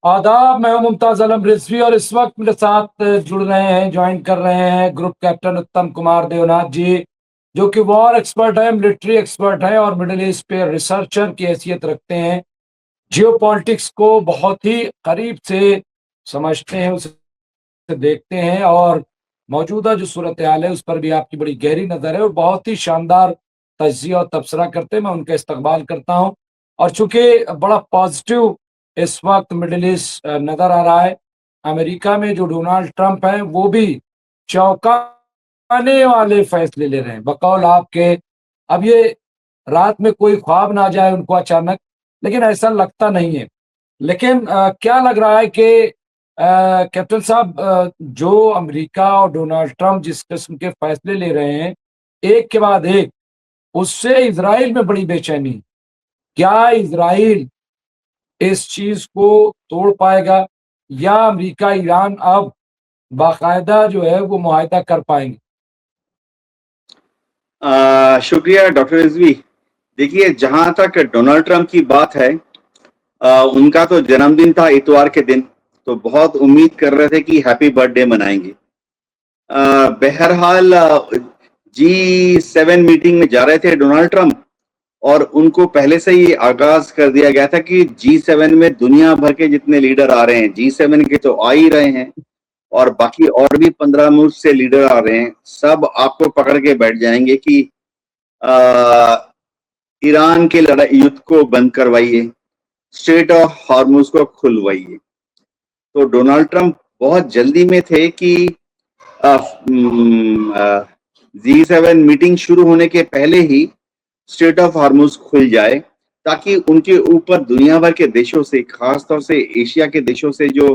आदाब, मैं हूं मुमताज आलम रिजवी और इस वक्त मेरे साथ जुड़ रहे हैं, ज्वाइन कर रहे हैं ग्रुप कैप्टन उत्तम कुमार देवनाथ जी, जो कि वॉर एक्सपर्ट है, मिलिट्री एक्सपर्ट है और मिडिल ईस्ट पे रिसर्चर की हैसियत रखते हैं। जियोपॉलिटिक्स को बहुत ही करीब से समझते हैं, उसे देखते हैं और मौजूदा जो सूरत हाल है उस पर भी आपकी बड़ी गहरी नजर है और बहुत ही शानदार तज्जिया और तबसरा करते हैं। मैं उनका इस्तकबाल करता हूं और चूंकि बड़ा पॉजिटिव इस वक्त मिडिल ईस्ट नजर आ रहा है, अमेरिका में जो डोनाल्ड ट्रंप है वो भी चौंकाने वाले फैसले ले रहे हैं बकौल आपके। अब ये रात में कोई ख्वाब ना जाए उनको अचानक, लेकिन ऐसा लगता नहीं है। लेकिन क्या लग रहा है कि कैप्टन साहब, जो अमेरिका और डोनाल्ड ट्रंप जिस किस्म के फैसले ले रहे हैं एक के बाद एक, उससे इजराइल में बड़ी बेचैनी। क्या इजराइल इस चीज को तोड़ पाएगा या अमेरिका ईरान अब बाकायदा जो है वो मुआहदा कर पाएंगे? शुक्रिया डॉक्टर रिजवी। देखिए, जहां तक डोनाल्ड ट्रंप की बात है, उनका तो जन्मदिन था इतवार के दिन, तो बहुत उम्मीद कर रहे थे कि हैप्पी बर्थडे मनाएंगे। बहरहाल G7 मीटिंग में जा रहे थे डोनाल्ड ट्रंप और उनको पहले से ही आगाज कर दिया गया था कि G7 में दुनिया भर के जितने लीडर आ रहे हैं, G7 के तो आ ही रहे हैं और बाकी और भी 15 मुल्क से लीडर आ रहे हैं, सब आपको पकड़ के बैठ जाएंगे कि ईरान के लड़ाई युद्ध को बंद करवाइए, स्ट्रेट ऑफ हॉर्मुज को खुलवाइए। तो डोनाल्ड ट्रंप बहुत जल्दी में थे कि G7 मीटिंग शुरू होने के पहले ही स्ट्रेट ऑफ हॉर्मुज खुल जाए, ताकि उनके ऊपर दुनिया भर के देशों से, खासतौर से एशिया के देशों से जो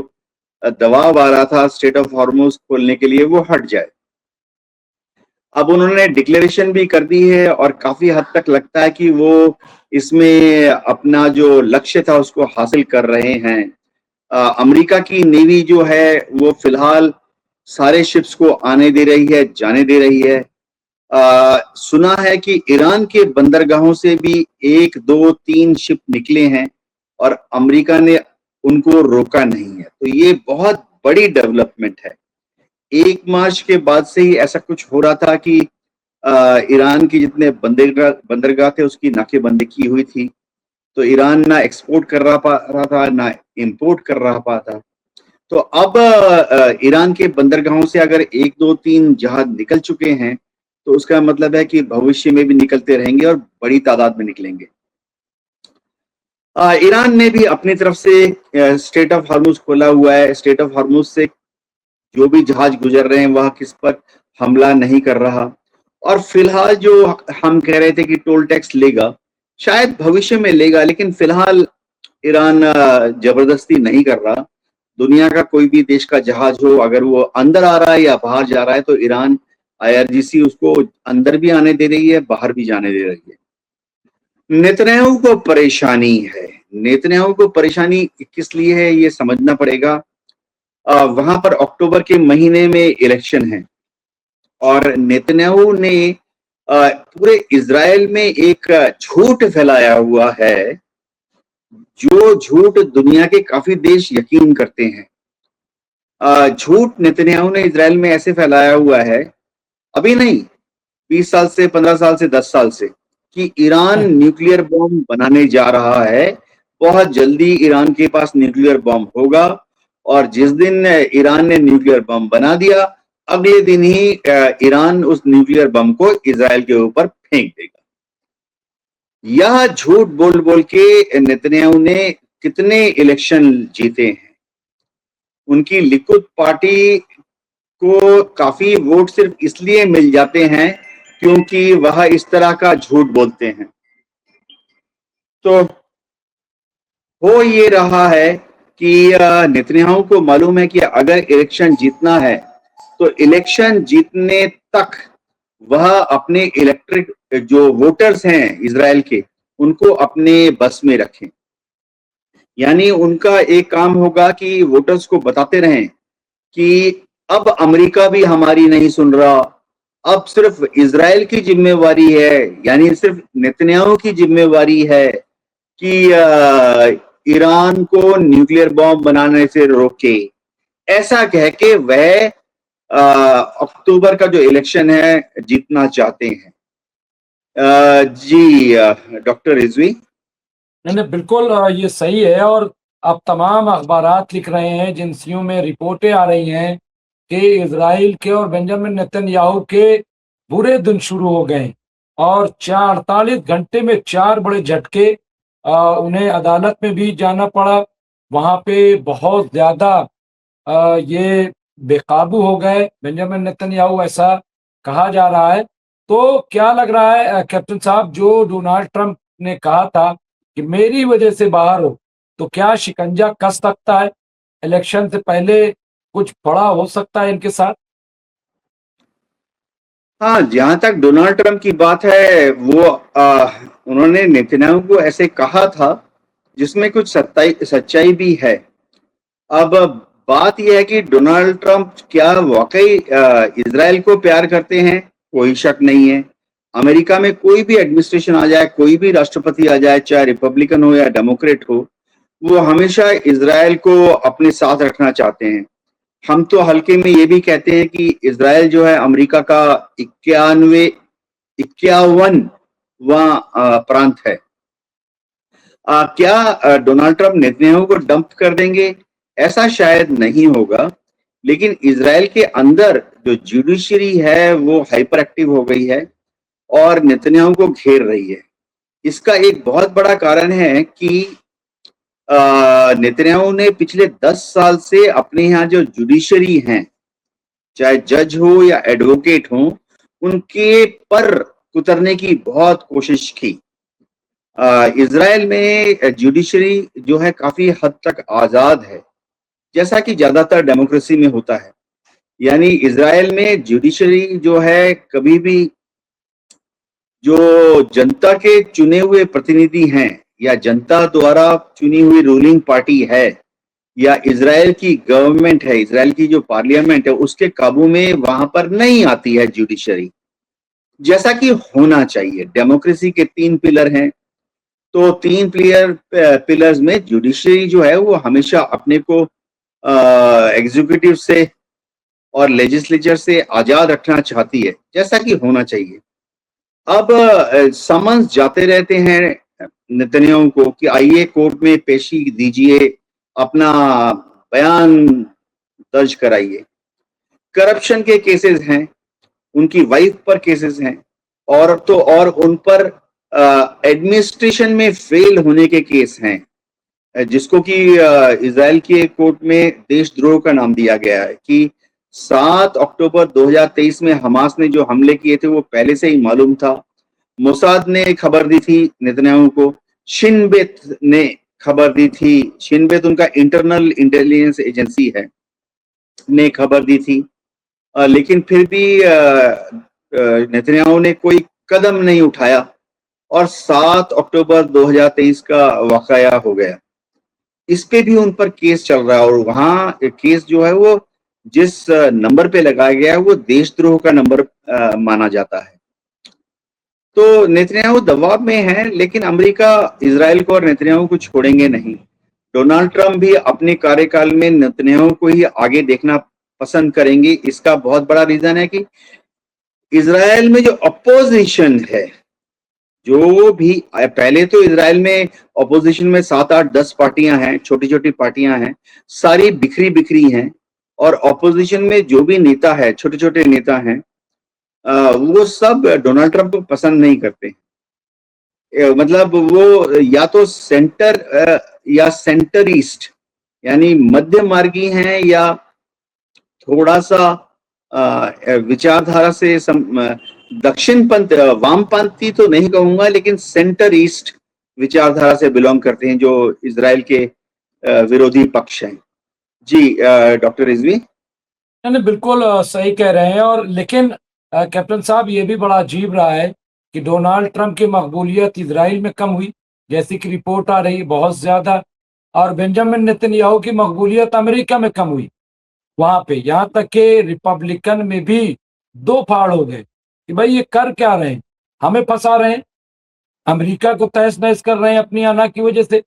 दबाव आ रहा था स्ट्रेट ऑफ हॉर्मुज खोलने के लिए, वो हट जाए। अब उन्होंने डिक्लेरेशन भी कर दी है और काफी हद तक लगता है कि वो इसमें अपना जो लक्ष्य था उसको हासिल कर रहे हैं। अमेरिका की नेवी जो है वो फिलहाल सारे शिप्स को आने दे रही है, जाने दे रही है। सुना है कि ईरान के बंदरगाहों से भी 1, 2, 3 शिप निकले हैं और अमेरिका ने उनको रोका नहीं है। तो ये बहुत बड़ी डेवलपमेंट है। 1 मार्च के बाद से ही ऐसा कुछ हो रहा था कि ईरान की जितने बंदरगाह थे उसकी नाकेबंदी की हुई थी, तो ईरान ना एक्सपोर्ट कर रहा था ना इंपोर्ट कर रहा था। तो अब ईरान के बंदरगाहों से अगर 1, 2, 3 जहाज निकल चुके हैं, तो उसका मतलब है कि भविष्य में भी निकलते रहेंगे और बड़ी तादाद में निकलेंगे। ईरान ने भी अपनी तरफ से स्ट्रेट ऑफ हॉर्मुज खोला हुआ है। स्ट्रेट ऑफ हॉर्मुज से जो भी जहाज गुजर रहे हैं वह किस पर हमला नहीं कर रहा। और फिलहाल जो हम कह रहे थे कि टोल टैक्स लेगा, शायद भविष्य में लेगा, लेकिन फिलहाल ईरान जबरदस्ती नहीं कर रहा। दुनिया का कोई भी देश का जहाज हो, अगर वो अंदर आ रहा है या बाहर जा रहा है, तो ईरान IRGC उसको अंदर भी आने दे रही है, बाहर भी जाने दे रही है। नेतन्याहू को परेशानी है। नेतन्याहू को परेशानी किस लिए है ये समझना पड़ेगा। वहां पर अक्टूबर के महीने में इलेक्शन है और नेतन्याहू ने पूरे इजराइल में एक झूठ फैलाया हुआ है, जो झूठ दुनिया के काफी देश यकीन करते हैं। झूठ नेतन्याहू ने इजराइल में ऐसे फैलाया हुआ है, अभी नहीं, 20 साल से, 15 साल से, 10 साल से, कि ईरान न्यूक्लियर बॉम्ब बनाने जा रहा है। बहुत जल्दी ईरान के पास न्यूक्लियर बॉम्ब होगा और जिस दिन ईरान ने न्यूक्लियर बम बना दिया, अगले दिन ही ईरान उस न्यूक्लियर बम को इजराइल के ऊपर फेंक देगा। यह झूठ बोल बोल के नेतन्याहू ने कितने इलेक्शन जीते हैं। उनकी लिकुद पार्टी को काफी वोट सिर्फ इसलिए मिल जाते हैं क्योंकि वह इस तरह का झूठ बोलते हैं। तो हो ये रहा है कि नेतन्याहू को मालूम है कि अगर इलेक्शन जीतना है तो इलेक्शन जीतने तक वह अपने इलेक्ट्रिक जो वोटर्स हैं इजराइल के, उनको अपने बस में रखें। यानी उनका एक काम होगा कि वोटर्स को बताते रहें कि अब अमेरिका भी हमारी नहीं सुन रहा, अब सिर्फ इजराइल की जिम्मेवारी है, यानी सिर्फ नेतन्याहू की जिम्मेवारी है कि ईरान को न्यूक्लियर बॉम्ब बनाने से रोके, ऐसा कह के वह अक्टूबर का जो इलेक्शन है जीतना चाहते हैं। जी डॉक्टर रिजवी। नहीं नहीं, बिल्कुल ये सही है। और अब तमाम अखबारात लिख रहे हैं, एजेंसियों में रिपोर्टें आ रही हैं कि इजराइल के और बेंजामिन नेतन्याहू के बुरे दिन शुरू हो गए और 48 घंटे में 4 बड़े झटके। उन्हें अदालत में भी जाना पड़ा, वहां पे बहुत ज्यादा ये बेकाबू हो गए बेंजामिन नेतन्याहू, ऐसा कहा जा रहा है। तो क्या लग रहा है कैप्टन साहब, जो डोनाल्ड ट्रंप ने कहा था कि मेरी वजह से बाहर हो, तो क्या शिकंजा कस सकता है? इलेक्शन से पहले कुछ बड़ा हो सकता है इनके साथ? हाँ, जहां तक डोनाल्ड ट्रंप की बात है, वो उन्होंने नेतन्याहू को ऐसे कहा था जिसमें कुछ सच्चाई भी है। अब बात यह है कि डोनाल्ड ट्रंप क्या वाकई इजराइल को प्यार करते हैं? कोई शक नहीं है। अमेरिका में कोई भी एडमिनिस्ट्रेशन आ जाए, कोई भी राष्ट्रपति आ जाए, चाहे रिपब्लिकन हो या डेमोक्रेट हो, वो हमेशा इजराइल को अपने साथ रखना चाहते हैं। हम तो हल्के में ये भी कहते हैं कि इजराइल जो है अमेरिका का 51वां प्रांत है। क्या डोनाल्ड ट्रंप नेतन्याहू को डंप कर देंगे? ऐसा शायद नहीं होगा, लेकिन इजराइल के अंदर जो जुडिशरी है वो हाइपर एक्टिव हो गई है और नेतन्याहू को घेर रही है। इसका एक बहुत बड़ा कारण है कि नेतन्याहू ने पिछले 10 साल से अपने यहाँ जो जुडिशरी हैं, चाहे जज हो या एडवोकेट हो, उनके पर उतरने की बहुत कोशिश की। इजराइल में जुडिशरी जो है काफी हद तक आजाद है, जैसा कि ज्यादातर डेमोक्रेसी में होता है। यानी इजराइल में जुडिशरी जो है कभी भी जो जनता के चुने हुए प्रतिनिधि हैं या जनता द्वारा चुनी हुई रूलिंग पार्टी है या इजराइल की गवर्नमेंट है, इजराइल की जो पार्लियामेंट है, उसके काबू में वहां पर नहीं आती है जुडिशरी, जैसा कि होना चाहिए। डेमोक्रेसी के 3 पिलर हैं, तो 3 पिलर्स में जुडिशरी जो है वो हमेशा अपने को एग्जीक्यूटिव से और लेजिस्लेचर से आजाद रखना चाहती है, जैसा कि होना चाहिए। अब समन्स जाते रहते हैं नेतन्याहू को कि आइए कोर्ट में पेशी दीजिए, अपना बयान दर्ज कराइए। करप्शन के केसेस हैं, उनकी वाइफ पर केसेस हैं, और तो और उन पर एडमिनिस्ट्रेशन में फेल होने के केस हैं, जिसको कि इजराइल के कोर्ट में देशद्रोह का नाम दिया गया है कि 7 अक्टूबर 2023 में हमास ने जो हमले किए थे वो पहले से ही मालूम था। मोसाद ने खबर दी थी नेतन्याहू को, शिन बेत ने खबर दी थी, शिन बेत उनका इंटरनल इंटेलिजेंस एजेंसी है, ने खबर दी थी। लेकिन फिर भी नेतन्याहू ने कोई कदम नहीं उठाया और 7 अक्टूबर 2023 का वाकया हो गया। इस पे भी उन पर केस चल रहा है और वहां केस जो है वो जिस नंबर पे लगाया गया है वो देशद्रोह का नंबर माना जाता है। तो नेतन्याहू दबाव में है, लेकिन अमेरिका इजराइल को और नेतन्याहू को छोड़ेंगे नहीं। डोनाल्ड ट्रंप भी अपने कार्यकाल में नेतन्याहू को ही आगे देखना पसंद करेंगे। इसका बहुत बड़ा रीजन है कि इजराइल में जो अपोजिशन है, जो भी पहले तो इजराइल में अपोजिशन में 7, 8, 10 पार्टियां हैं, छोटी छोटी पार्टियां हैं, सारी बिखरी बिखरी हैं। और अपोजिशन में जो भी नेता है, छोटे छोटे नेता हैं, वो सब डोनाल्ड ट्रंप को पसंद नहीं करते। मतलब वो या तो सेंटर या सेंटर ईस्ट यानी मध्य मार्गी हैं, या थोड़ा सा विचारधारा से दक्षिण पंथ, वामपंथी तो नहीं कहूंगा, लेकिन सेंटर ईस्ट विचारधारा से बिलोंग करते हैं, जो इजराइल के विरोधी पक्ष हैं। जी डॉक्टर रिजवी। नहीं, बिल्कुल सही कह रहे हैं। और लेकिन कैप्टन साहब, ये भी बड़ा अजीब रहा है कि डोनाल्ड ट्रंप की मकबूलियत इजराइल में कम हुई, जैसी कि रिपोर्ट आ रही है बहुत ज्यादा, और बेंजामिन नेतन्याहू की मकबूलियत अमेरिका में कम हुई। वहां पे यहाँ तक कि रिपब्लिकन में भी दो फाड़ हो गए कि भाई ये कर क्या रहे हैं, हमें फंसा रहे हैं, अमेरिका को तहस नहस कर रहे हैं अपनी आना की वजह से।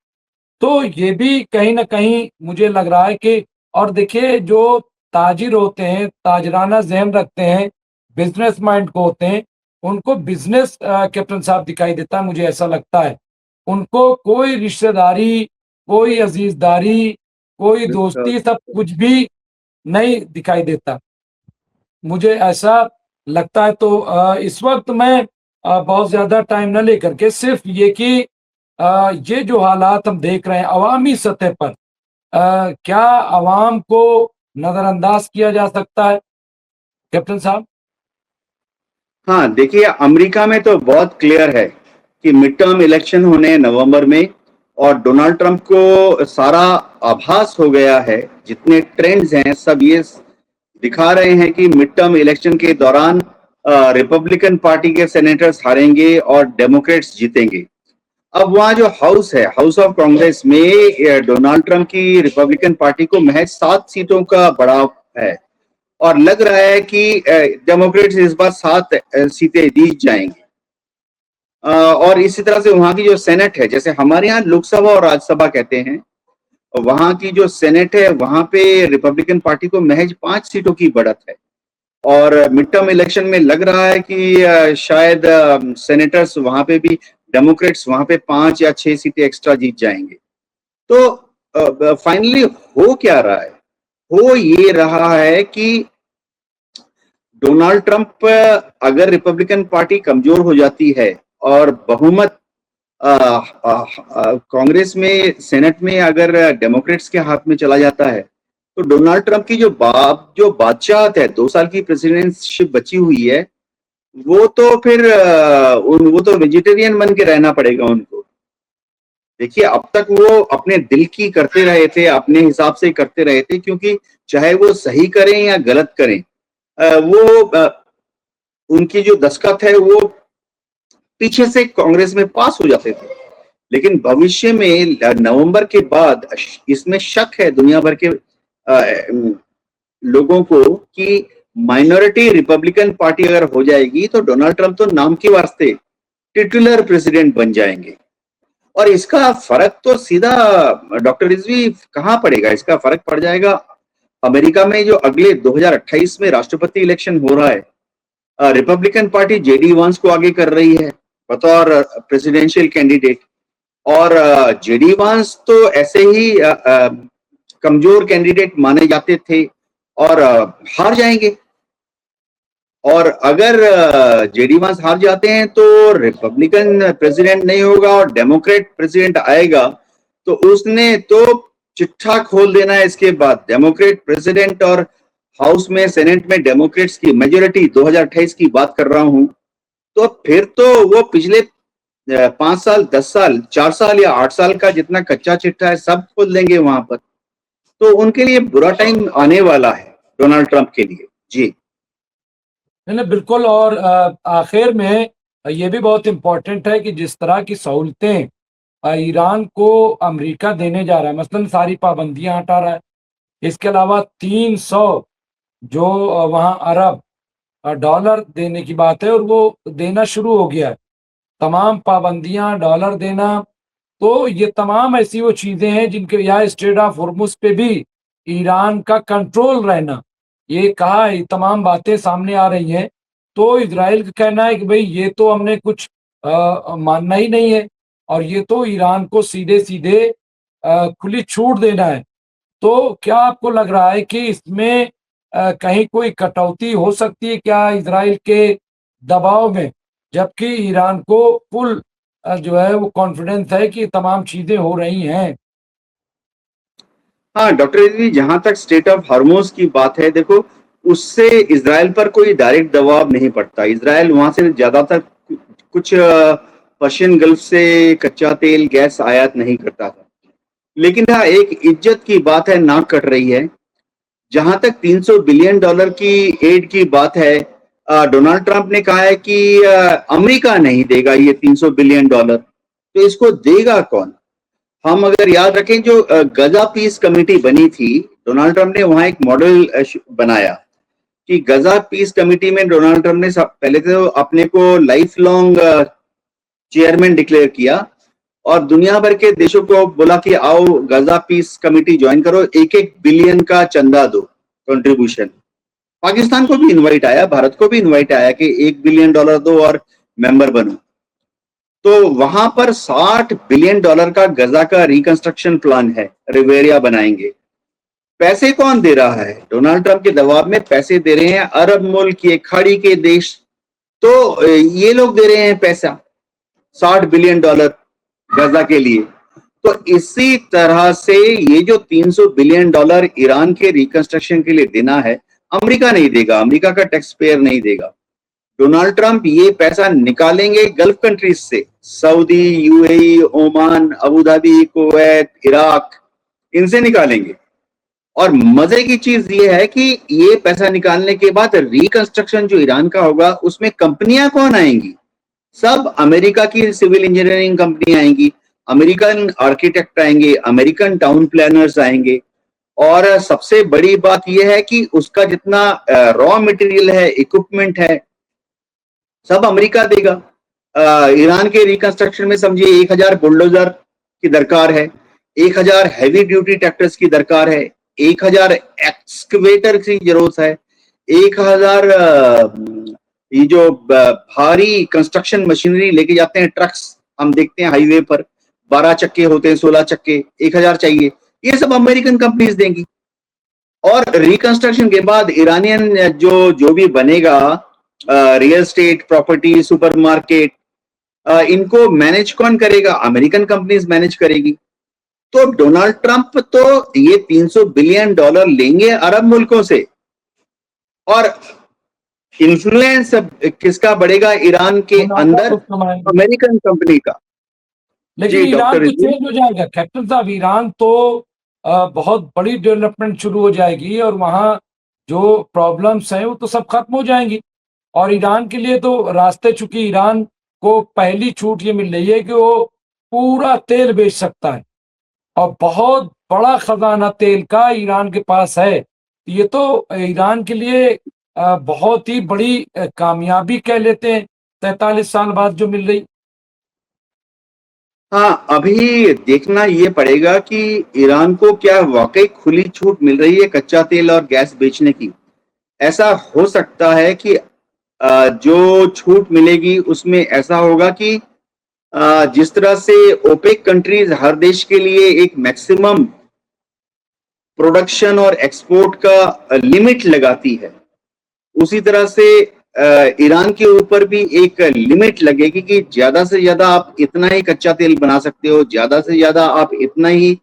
तो ये भी कहीं न कहीं मुझे लग रहा है कि और देखिए जो ताजिर होते हैं, ताजराना ज़हन रखते हैं, बिज़नेस माइंड को होते हैं, उनको बिज़नेस कैप्टन साहब दिखाई देता है, मुझे ऐसा लगता है। उनको कोई रिश्तेदारी, कोई अज़ीज़दारी, कोई बिल्कुल। दोस्ती सब कुछ भी नहीं दिखाई देता। मुझे ऐसा लगता है तो इस वक़्त मैं बहुत ज़्यादा टाइम ना लेकर के सिर्फ़ ये कि ये जो हालात हम देख रहे हैं अवामी सतह पर क्या अवाम को नज़रअंदाज किया जा सकता है, कैप्टन साहब? हाँ, देखिए अमेरिका में तो बहुत क्लियर है कि मिड टर्म इलेक्शन होने हैं नवंबर में और डोनाल्ड ट्रंप को सारा आभास हो गया है, जितने ट्रेंड्स हैं सब ये दिखा रहे हैं कि मिड टर्म इलेक्शन के दौरान रिपब्लिकन पार्टी के सेनेटर्स हारेंगे और डेमोक्रेट्स जीतेंगे। अब वहाँ जो हाउस है, हाउस ऑफ कांग्रेस में डोनाल्ड ट्रंप की रिपब्लिकन पार्टी को महज 7 सीटों का बढ़ाव है और लग रहा है कि डेमोक्रेट्स इस बार 7 सीटें जीत जाएंगे। और इसी तरह से वहाँ की जो सेनेट है, जैसे हमारे यहाँ लोकसभा और राज्यसभा कहते हैं, वहाँ की जो सेनेट है वहाँ पे रिपब्लिकन पार्टी को महज 5 सीटों की बढ़त है और मिड टर्म इलेक्शन में लग रहा है कि शायद सेनेटर्स वहाँ पे भी डेमोक्रेट्स वहाँ पे 5 या 6 सीटें एक्स्ट्रा जीत जाएंगे। तो फाइनली हो क्या रहा है? हो ये रहा है कि डोनाल्ड ट्रंप अगर रिपब्लिकन पार्टी कमजोर हो जाती है और बहुमत कांग्रेस में सेनेट में अगर डेमोक्रेट्स के हाथ में चला जाता है तो डोनाल्ड ट्रंप की जो बादशाहत है 2 साल की प्रेसिडेंटशिप बची हुई है वो तो फिर वो तो वेजिटेरियन बन के रहना पड़ेगा उनको। देखिए अब तक वो अपने दिल की करते रहे थे, अपने हिसाब से करते रहे थे क्योंकि चाहे वो सही करें या गलत करें उनकी जो दस्तखत है वो पीछे से कांग्रेस में पास हो जाते थे। लेकिन भविष्य में नवंबर के बाद इसमें शक है दुनिया भर के लोगों को कि माइनॉरिटी रिपब्लिकन पार्टी अगर हो जाएगी तो डोनाल्ड ट्रंप तो नाम के वास्ते टिटुलर प्रेसिडेंट बन जाएंगे और इसका फर्क तो सीधा डॉक्टर रिजवी कहाँ पड़ेगा? इसका फर्क पड़ जाएगा अमेरिका में जो अगले 2028 में राष्ट्रपति इलेक्शन हो रहा है। रिपब्लिकन पार्टी जेडी वांस को आगे कर रही है बतौर प्रेसिडेंशियल कैंडिडेट और जेडी वांस तो ऐसे ही कमजोर कैंडिडेट माने जाते थे और हार जाएंगे और अगर जेडी वांस हार जाते हैं तो रिपब्लिकन प्रेसिडेंट नहीं होगा और डेमोक्रेट प्रेसिडेंट आएगा तो उसने तो चिट्ठा खोल देना है। इसके बाद डेमोक्रेट प्रेसिडेंट और हाउस में सेनेट में डेमोक्रेट्स की मेजोरिटी 2028 की बात कर रहा हूं तो फिर तो वो पिछले 5 साल 10 साल 4 साल या 8 साल का जितना कच्चा चिट्ठा है सब खोल देंगे वहां पर। तो उनके लिए बुरा टाइम आने वाला है डोनाल्ड ट्रंप के लिए। जी नहीं, नहीं, बिल्कुल और आखिर में ये भी बहुत इम्पोर्टेंट है कि जिस तरह की सहूलतें ईरान को अमेरिका देने जा रहा है, मसलन सारी पाबंदियां हटा रहा है। इसके अलावा 300 जो वहाँ अरब डॉलर देने की बात है और वो देना शुरू हो गया है। तमाम पाबंदियां डॉलर देना, तो ये तमाम ऐसी वो चीजें हैं जिनके यहाँ स्ट्रेट ऑफ हॉर्मुज पे भी ईरान का कंट्रोल रहना, ये कहा है, ये तमाम बातें सामने आ रही हैं। तो इजराइल का कहना है कि भाई ये तो हमने कुछ मानना ही नहीं है और ये तो ईरान को सीधे सीधे खुली छूट देना है। तो क्या आपको लग रहा है कि इसमें कहीं कोई कटौती हो सकती है क्या इजराइल के दबाव में? जबकि ईरान को फुल जो है वो कॉन्फिडेंस है कि तमाम चीजें हो रही हैं। हाँ डॉक्टर जी, जहां तक स्टेट ऑफ हार्मोज की बात है, देखो उससे इसराइल पर कोई डायरेक्ट दबाव नहीं पड़ता। इसराइल वहां से ज्यादातर कुछ पर्शियन गल्फ से कच्चा तेल गैस आयात नहीं करता था। लेकिन हाँ एक इज्जत की बात है, नाक कट रही है। जहां तक 300 बिलियन डॉलर की एड की बात है, डोनाल्ड ट्रंप ने कहा है कि अमेरिका नहीं देगा ये 300 बिलियन डॉलर, तो इसको देगा कौन? हम अगर याद रखें जो गजा पीस कमेटी बनी थी, डोनाल्ड ट्रंप ने वहां एक मॉडल बनाया कि गजा पीस कमेटी में डोनाल्ड ट्रंप ने पहले तो अपने को लाइफ लॉन्ग चेयरमैन डिक्लेयर किया और दुनिया भर के देशों को बोला कि आओ गजा पीस कमेटी ज्वाइन करो, 1-1 बिलियन का चंदा दो, कंट्रीब्यूशन। पाकिस्तान को भी इनवाइट आया, भारत को भी इनवाइट आया कि $1 बिलियन दो और मेंबर बनो। तो वहां पर $60 बिलियन का गजा का रिकंस्ट्रक्शन प्लान है, रिवेरिया बनाएंगे। पैसे कौन दे रहा है? डोनाल्ड ट्रंप के दबाव में पैसे दे रहे हैं अरब मुल्क, ये खाड़ी के देश, तो ये लोग दे रहे हैं पैसा, $60 बिलियन गजा के लिए। तो इसी तरह से ये जो $300 बिलियन ईरान के रिकंस्ट्रक्शन के लिए देना है, अमेरिका नहीं देगा, अमेरिका का टैक्स पेयर नहीं देगा। डोनाल्ड ट्रंप ये पैसा निकालेंगे गल्फ कंट्रीज से, Saudi, UAE, Oman, Abu Dhabi, Kuwait, Iraq, इनसे निकालेंगे। और मजे की चीज ये है कि ये पैसा निकालने के बाद रिकंस्ट्रक्शन जो ईरान का होगा उसमें कंपनियां कौन आएंगी? सब अमेरिका की सिविल इंजीनियरिंग कंपनी आएंगी, अमेरिकन आर्किटेक्ट आएंगे, अमेरिकन टाउन प्लानर्स आएंगे। और सबसे बड़ी बात यह है कि उसका जितना रॉ मटेरियल है, इक्विपमेंट है, सब अमेरिका देगा। ईरान के रिकंस्ट्रक्शन में समझिए 1000 बुलडोजर की दरकार है, 1000 हैवी ड्यूटी ट्रैक्टर्स की दरकार है, 1000 एक्सकवेटर की जरूरत है, 1000 ये जो भारी कंस्ट्रक्शन मशीनरी लेके जाते हैं, ट्रक्स हम देखते हैं हाईवे पर, 12 चक्के होते हैं, 16 चक्के, 1000 चाहिए, ये सब अमेरिकन कंपनीज देंगी। और रिकंस्ट्रक्शन के बाद ईरानियन जो भी बनेगा, रियल एस्टेट, प्रॉपर्टी, सुपरमार्केट, इनको मैनेज कौन करेगा? अमेरिकन कंपनीज मैनेज करेगी। तो डोनाल्ड ट्रंप तो ये $300 बिलियन लेंगे अरब मुल्कों से, और इन्फ्लुएंस किसका बढ़ेगा ईरान के अंदर? अमेरिकन कंपनी का। लेकिन ईरान तो चेंज हो जाएगा कैप्टन साहब, ईरान तो बहुत बड़ी डेवलपमेंट शुरू हो जाएगी और वहां जो प्रॉब्लम्स हैं वो तो सब खत्म हो जाएंगी। और ईरान के लिए तो रास्ते, चूंकि ईरान को पहली छूट ये मिल रही है कि वो पूरा तेल बेच सकता है और बहुत बड़ा खजाना तेल का ईरान के पास है। ये तो ईरान के लिए बहुत ही बड़ी कामयाबी कह लेते हैं 43 साल बाद जो मिल रही। हाँ, अभी देखना ये पड़ेगा कि ईरान को क्या वाकई खुली छूट मिल रही है कच्चा तेल और गैस बेचने की। ऐसा हो सकता है कि जो छूट मिलेगी उसमें ऐसा होगा कि जिस तरह से ओपेक कंट्रीज हर देश के लिए एक मैक्सिमम प्रोडक्शन और एक्सपोर्ट का लिमिट लगाती है, उसी तरह से ईरान के ऊपर भी एक लिमिट लगेगी कि ज्यादा से ज्यादा आप इतना ही कच्चा तेल बना सकते हो, ज्यादा से ज्यादा आप इतना ही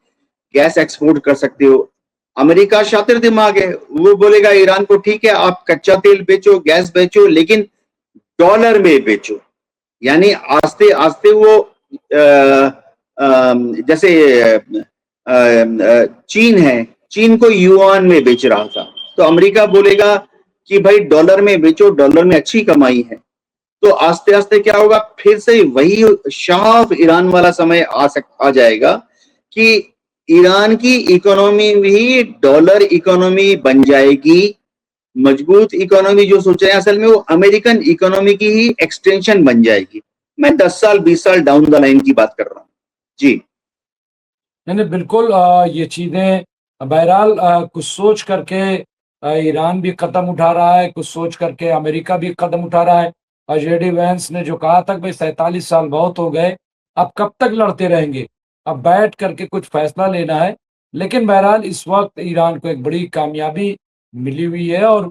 गैस एक्सपोर्ट कर सकते हो। अमेरिका शातिर दिमाग है, वो बोलेगा ईरान को ठीक है आप कच्चा तेल बेचो, गैस बेचो, लेकिन डॉलर में बेचो। यानी आस्ते आस्ते वो जैसे चीन है, चीन को युआन में बेच रहा था, तो अमेरिका बोलेगा कि भाई डॉलर में बेचो, डॉलर में अच्छी कमाई है। तो आस्ते आस्ते क्या होगा, फिर से वही शाह ऑफ ईरान वाला समय आ जाएगा कि ईरान की इकोनॉमी भी डॉलर इकोनॉमी बन जाएगी। मजबूत इकोनॉमी जो सोच रहे हैं असल में वो अमेरिकन इकोनॉमी की ही एक्सटेंशन बन जाएगी। मैं 10 साल 20 साल डाउन द लाइन की बात कर रहा हूँ जी। नहीं बिल्कुल, ये चीजें बहरहाल कुछ सोच करके ईरान भी कदम उठा रहा है, कुछ सोच करके अमेरिका भी कदम उठा रहा है। और जेडी वैंस ने जो कहा था कि भाई 47 साल बहुत हो गए, अब कब तक लड़ते रहेंगे, अब बैठ करके कुछ फैसला लेना है। लेकिन बहरहाल इस वक्त ईरान को एक बड़ी कामयाबी मिली हुई है और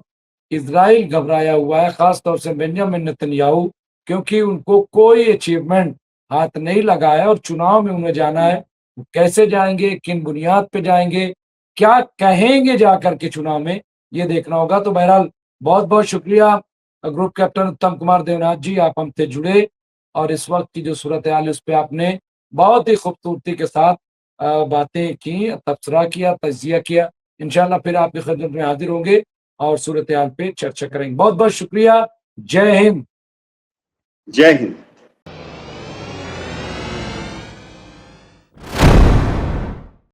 इजराइल घबराया हुआ है, खासतौर से बेंजामिन नेतन्याहू, क्योंकि उनको कोई अचीवमेंट हाथ नहीं लगा है और चुनाव में उन्हें जाना है। कैसे जाएंगे, किन बुनियाद पे जाएंगे, क्या कहेंगे जाकर के चुनाव में, ये देखना होगा। तो बहरहाल बहुत बहुत शुक्रिया ग्रुप कैप्टन उत्तम कुमार देवनाथ जी, आप हमसे जुड़े और इस वक्त की जो सूरत हाल है उस पर आपने बहुत ही खूबसूरती के साथ बातें की, तबसरा किया, तजिया किया। इंशाल्लाह फिर आपकी खिदमत में हाजिर होंगे और सूरत हाल पे चर्चा करेंगे। बहुत बहुत शुक्रिया। जय हिंद। जय हिंद।